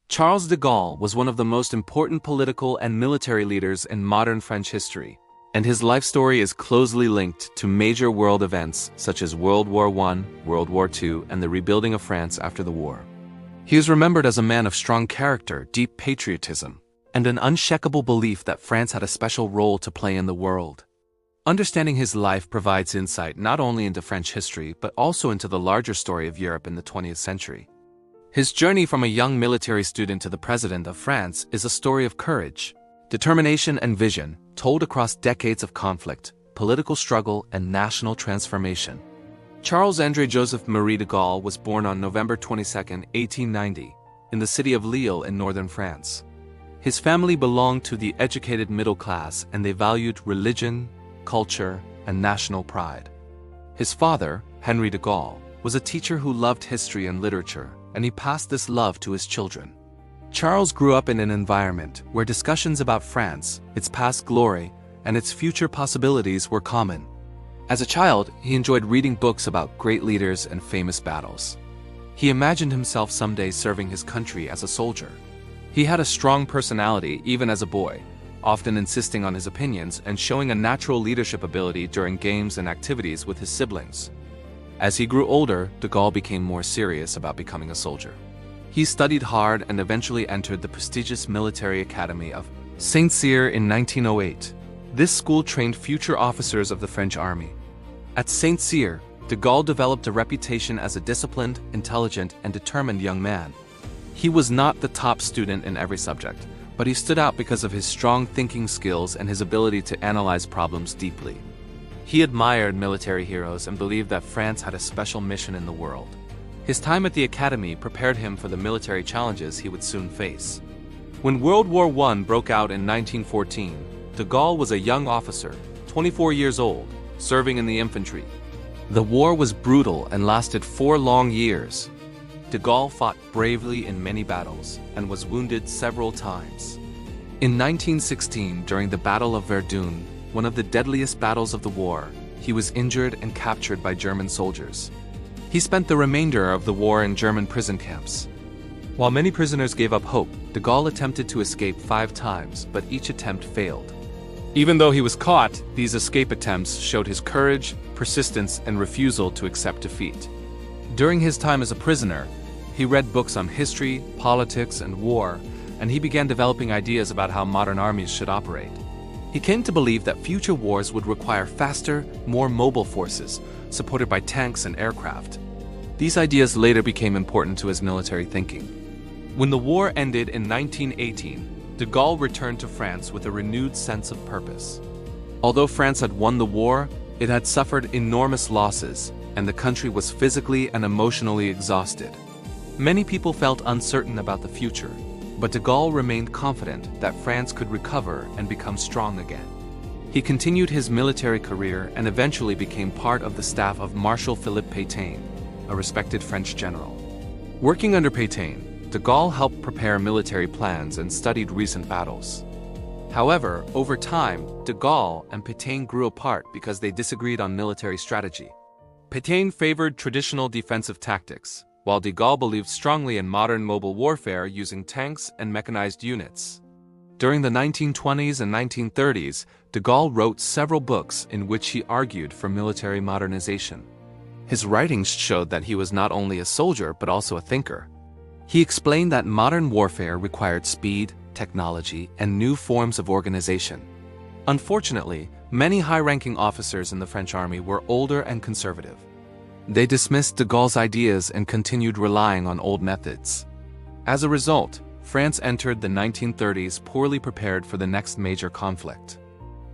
Charles de Gaulle was one of the most important political and military leaders in modern French history, and his life story is closely linked to major world events such as World War I, World War II, and the rebuilding of France after the war. He is remembered as a man of strong character, deep patriotism, and an unshakable belief that France had a special role to play in the world. Understanding his life provides insight not only into French history but also into the larger story of Europe in the 20th century. His journey from a young military student to the president of France is a story of courage, determination, and vision, told across decades of conflict, political struggle, and national transformation. Charles-André Joseph Marie de Gaulle was born on November 22, 1890, in the city of Lille in northern France. His family belonged to the educated middle class, and they valued religion, culture, and national pride. His father, Henri de Gaulle, was a teacher who loved history and literature, and he passed this love to his children. Charles grew up in an environment where discussions about France, its past glory, and its future possibilities were common. As a child, he enjoyed reading books about great leaders and famous battles. He imagined himself someday serving his country as a soldier. He had a strong personality even as a boy, often insisting on his opinions and showing a natural leadership ability during games and activities with his siblings. As he grew older, de Gaulle became more serious about becoming a soldier. He studied hard and eventually entered the prestigious military academy of Saint-Cyr in 1908. This school trained future officers of the French army. At Saint-Cyr, de Gaulle developed a reputation as a disciplined, intelligent, and determined young man. He was not the top student in every subject, but he stood out because of his strong thinking skills and his ability to analyze problems deeply. He admired military heroes and believed that France had a special mission in the world. His time at the academy prepared him for the military challenges he would soon face. When World War I broke out in 1914, de Gaulle was a young officer, 24 years old, serving in the infantry. The war was brutal and lasted 4 long years. De Gaulle fought bravely in many battles and was wounded several times. In 1916, during the Battle of Verdun, one of the deadliest battles of the war, he was injured and captured by German soldiers. He spent the remainder of the war in German prison camps. While many prisoners gave up hope, de Gaulle attempted to escape 5 times, but each attempt failed. Even though he was caught, these escape attempts showed his courage, persistence, and refusal to accept defeat. During his time as a prisoner, he read books on history, politics, and war, and he began developing ideas about how modern armies should operate. He came to believe that future wars would require faster, more mobile forces, supported by tanks and aircraft. These ideas later became important to his military thinking. When the war ended in 1918, de Gaulle returned to France with a renewed sense of purpose. Although France had won the war, it had suffered enormous losses, and the country was physically and emotionally exhausted. Many people felt uncertain about the future, but de Gaulle remained confident that France could recover and become strong again. He continued his military career and eventually became part of the staff of Marshal Philippe Pétain, a respected French general. Working under Pétain, de Gaulle helped prepare military plans and studied recent battles. However, over time, de Gaulle and Pétain grew apart because they disagreed on military strategy. Pétain favored traditional defensive tactics, while de Gaulle believed strongly in modern mobile warfare using tanks and mechanized units. During the 1920s and 1930s, de Gaulle wrote several books in which he argued for military modernization. His writings showed that he was not only a soldier but also a thinker. He explained that modern warfare required speed, technology, and new forms of organization. Unfortunately, many high-ranking officers in the French army were older and conservative. They dismissed de Gaulle's ideas and continued relying on old methods. As a result, France entered the 1930s poorly prepared for the next major conflict.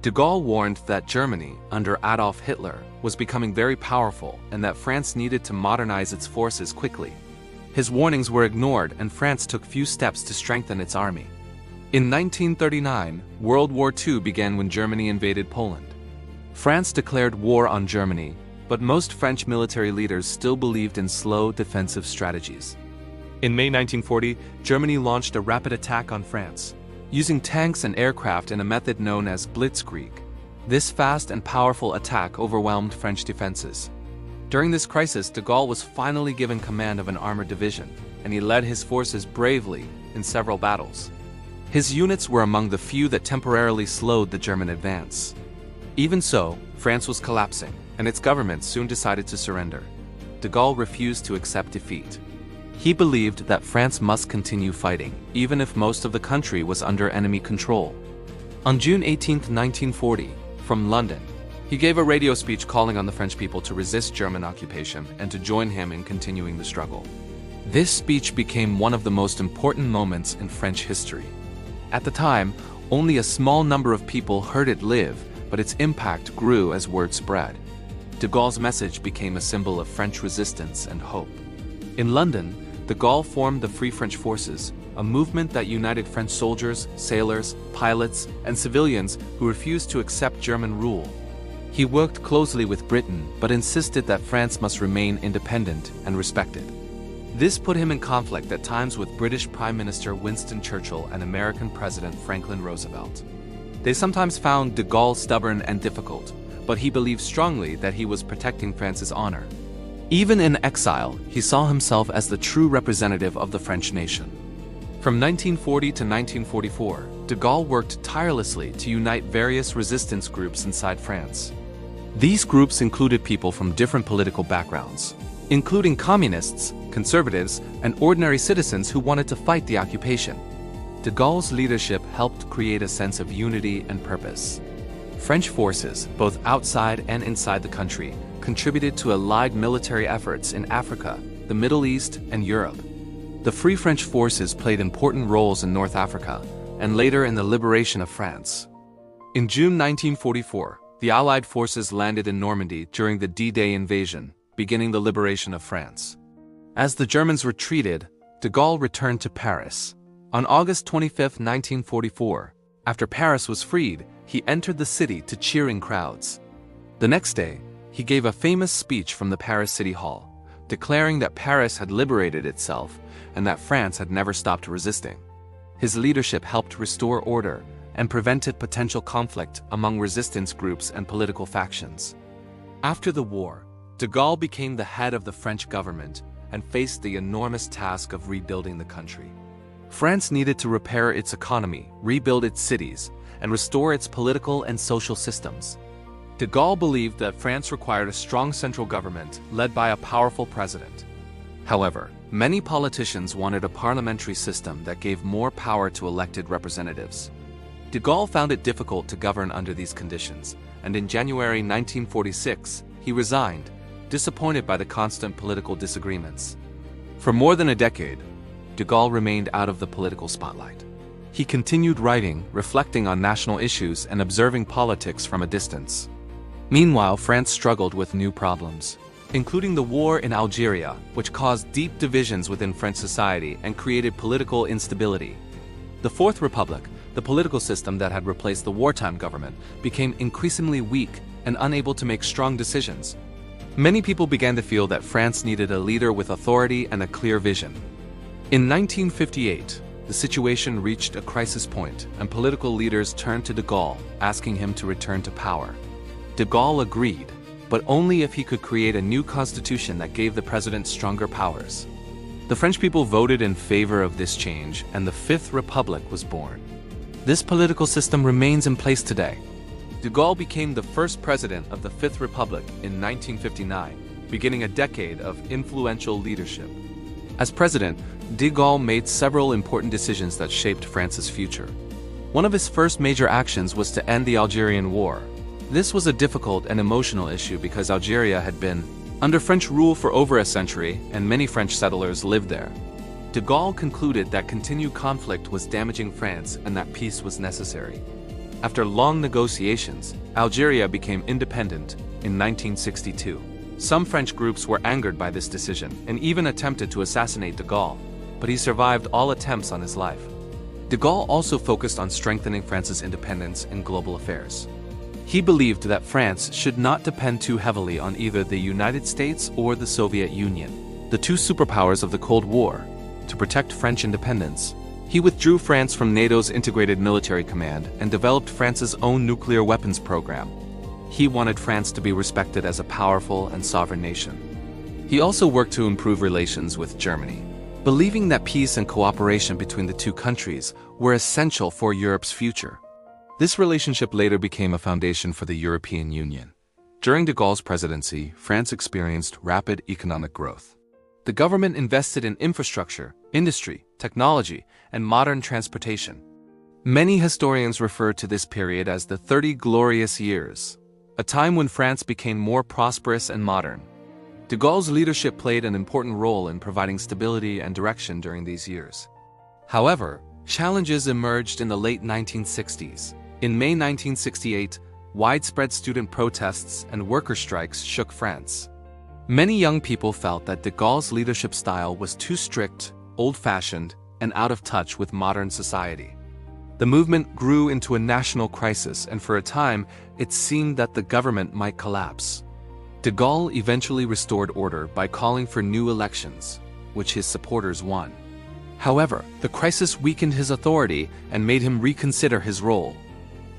De Gaulle warned that Germany, under Adolf Hitler, was becoming very powerful and that France needed to modernize its forces quickly. His warnings were ignored and France took few steps to strengthen its army. In 1939, World War II began when Germany invaded Poland. France declared war on Germany, but most French military leaders still believed in slow defensive strategies. In May 1940, Germany launched a rapid attack on France, using tanks and aircraft in a method known as blitzkrieg. This fast and powerful attack overwhelmed French defenses. During this crisis, de Gaulle was finally given command of an armored division, and he led his forces bravely in several battles. His units were among the few that temporarily slowed the German advance. Even so, France was collapsing, and its government soon decided to surrender. De Gaulle refused to accept defeat. He believed that France must continue fighting, even if most of the country was under enemy control. On June 18, 1940, from London, he gave a radio speech calling on the French people to resist German occupation and to join him in continuing the struggle. This speech became one of the most important moments in French history. At the time, only a small number of people heard it live, but its impact grew as word spread. De Gaulle's message became a symbol of French resistance and hope. In London, de Gaulle formed the Free French Forces, a movement that united French soldiers, sailors, pilots, and civilians who refused to accept German rule. He worked closely with Britain, but insisted that France must remain independent and respected. This put him in conflict at times with British Prime Minister Winston Churchill and American President Franklin Roosevelt. They sometimes found de Gaulle stubborn and difficult, but he believed strongly that he was protecting France's honor. Even in exile, he saw himself as the true representative of the French nation. From 1940 to 1944, de Gaulle worked tirelessly to unite various resistance groups inside France. These groups included people from different political backgrounds, including communists, conservatives, and ordinary citizens who wanted to fight the occupation. De Gaulle's leadership helped create a sense of unity and purpose. French forces, both outside and inside the country, contributed to allied military efforts in Africa, the Middle East, and Europe. The Free French Forces played important roles in North Africa, and later in the liberation of France. In June 1944, the Allied forces landed in Normandy during the D-Day invasion, beginning the liberation of France. As the Germans retreated, de Gaulle returned to Paris. On August 25, 1944, after Paris was freed, he entered the city to cheering crowds. The next day, he gave a famous speech from the Paris City Hall, declaring that Paris had liberated itself and that France had never stopped resisting. His leadership helped restore order and prevented potential conflict among resistance groups and political factions. After the war, de Gaulle became the head of the French government and faced the enormous task of rebuilding the country. France needed to repair its economy, rebuild its cities, and restore its political and social systems. De Gaulle believed that France required a strong central government led by a powerful president. However, many politicians wanted a parliamentary system that gave more power to elected representatives. De Gaulle found it difficult to govern under these conditions, and in January 1946, he resigned, disappointed by the constant political disagreements. For more than a decade, de Gaulle remained out of the political spotlight. He continued writing, reflecting on national issues, and observing politics from a distance. Meanwhile, France struggled with new problems, including the war in Algeria, which caused deep divisions within French society and created political instability. The Fourth Republic, the political system that had replaced the wartime government, became increasingly weak and unable to make strong decisions. Many people began to feel that France needed a leader with authority and a clear vision. In 1958, the situation reached a crisis point, and political leaders turned to de Gaulle, asking him to return to power. De Gaulle agreed, but only if he could create a new constitution that gave the president stronger powers. The French people voted in favor of this change, and the Fifth Republic was born. This political system remains in place today. De Gaulle became the first president of the Fifth Republic in 1959, beginning a decade of influential leadership. As president, de Gaulle made several important decisions that shaped France's future. One of his first major actions was to end the Algerian War. This was a difficult and emotional issue because Algeria had been under French rule for over a century, and many French settlers lived there. De Gaulle concluded that continued conflict was damaging France and that peace was necessary. After long negotiations, Algeria became independent in 1962. Some French groups were angered by this decision and even attempted to assassinate de Gaulle, but he survived all attempts on his life. De Gaulle also focused on strengthening France's independence in global affairs. He believed that France should not depend too heavily on either the United States or the Soviet Union, the two superpowers of the Cold War. To protect French independence, he withdrew France from NATO's integrated military command and developed France's own nuclear weapons program. He wanted France to be respected as a powerful and sovereign nation. He also worked to improve relations with Germany, believing that peace and cooperation between the two countries were essential for Europe's future. This relationship later became a foundation for the European Union. During de Gaulle's presidency, France experienced rapid economic growth. The government invested in infrastructure, industry, technology, and modern transportation. Many historians refer to this period as the 30 Glorious Years, a time when France became more prosperous and modern. De Gaulle's leadership played an important role in providing stability and direction during these years. However, challenges emerged in the late 1960s. In May 1968, widespread student protests and worker strikes shook France. Many young people felt that de Gaulle's leadership style was too strict, old-fashioned, and out of touch with modern society. The movement grew into a national crisis, and for a time, it seemed that the government might collapse. De Gaulle eventually restored order by calling for new elections, which his supporters won. However, the crisis weakened his authority and made him reconsider his role.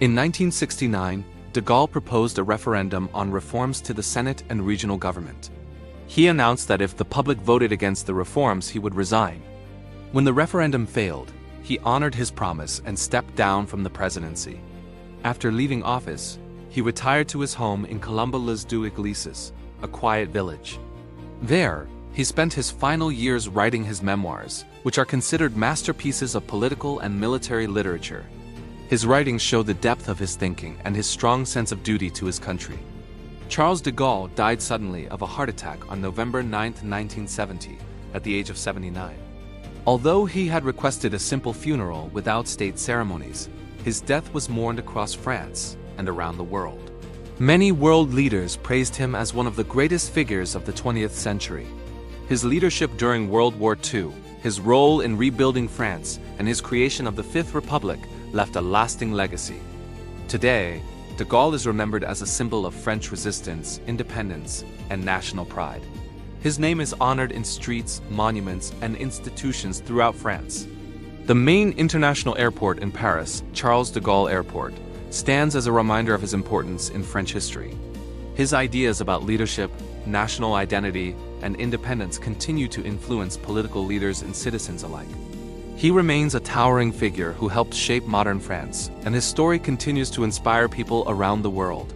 In 1969, de Gaulle proposed a referendum on reforms to the Senate and regional government. He announced that if the public voted against the reforms, he would resign. When the referendum failed, he honored his promise and stepped down from the presidency. After leaving office, he retired to his home in Colombo-les-Deux-Églises, a quiet village. There, he spent his final years writing his memoirs, which are considered masterpieces of political and military literature. His writings show the depth of his thinking and his strong sense of duty to his country. Charles de Gaulle died suddenly of a heart attack on November 9, 1970, at the age of 79. Although he had requested a simple funeral without state ceremonies, his death was mourned across France and around the world. Many world leaders praised him as one of the greatest figures of the 20th century. His leadership during World War II, his role in rebuilding France, and his creation of the Fifth Republic left a lasting legacy. Today, de Gaulle is remembered as a symbol of French resistance, independence, and national pride. His name is honored in streets, monuments, and institutions throughout France. The main international airport in Paris, Charles de Gaulle Airport, stands as a reminder of his importance in French history. His ideas about leadership, national identity, and independence continue to influence political leaders and citizens alike. He remains a towering figure who helped shape modern France, and his story continues to inspire people around the world.